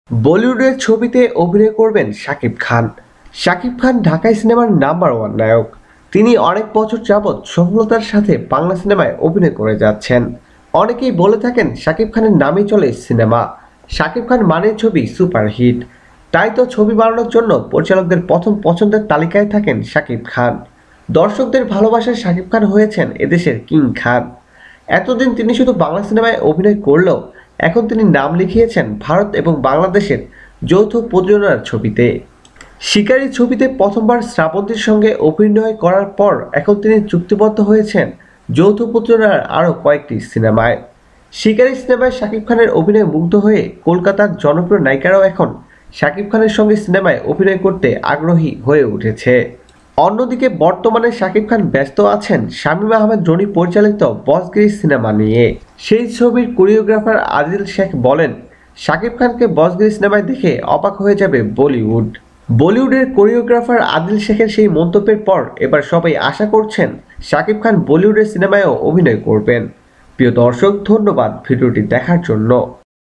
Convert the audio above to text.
বলিউডের ছবিতে অভিনয় করবেন শাকিব খান। শাকিব খান ঢাকাই সিনেমার নাম্বার ওয়ান নায়ক। তিনি অনেক বছর যাবৎ সফলতার সাথে বাংলা সিনেমায় অভিনয় করে যাচ্ছেন। অনেকেই বলে থাকেন শাকিব খানের নামেই চলে সিনেমা। শাকিব খান মানেই ছবি সুপারহিট। তাই তো ছবি বানানোর জন্য পরিচালকদের প্রথম পছন্দের তালিকায় থাকেন শাকিব খান। দর্শকদের ভালোবাসায় শাকিব খান হয়েছেন এদেশের কিং খান। এতদিন তিনি শুধু বাংলা সিনেমায় অভিনয় করলেও এখন তিনি নাম লিখিয়েছেন ভারত এবং বাংলাদেশের যৌথ প্রযোজনার ছবিতে। শিকারী ছবিতে প্রথমবার শ্রাবন্তীর সঙ্গে অভিনয় করার পর এখন তিনি চুক্তিবদ্ধ হয়েছেন যৌথ প্রযোজনার আরও কয়েকটি সিনেমায়। শিকারী সিনেমায় শাকিব খানের অভিনয়ে মুগ্ধ হয়ে কলকাতার জনপ্রিয় নায়িকারাও এখন শাকিব খানের সঙ্গে সিনেমায় অভিনয় করতে আগ্রহী হয়ে উঠেছে। অন্যদিকে বর্তমানে শাকিব খান ব্যস্ত আছেন শামীম আহমেদ রনি পরিচালিত বসগিরি সিনেমা নিয়ে। সেই ছবির কোরিওগ্রাফার আদিল শেখ বলেন, শাকিব খানকে বসগিরি সিনেমায় দেখে অবাক হয়ে যাবে বলিউড। বলিউডের কোরিওগ্রাফার আদিল শেখের সেই মন্তব্যের পর এবার সবাই আশা করছেন শাকিব খান বলিউডের সিনেমায়ও অভিনয় করবেন। প্রিয় দর্শক, ধন্যবাদ ভিডিওটি দেখার জন্য।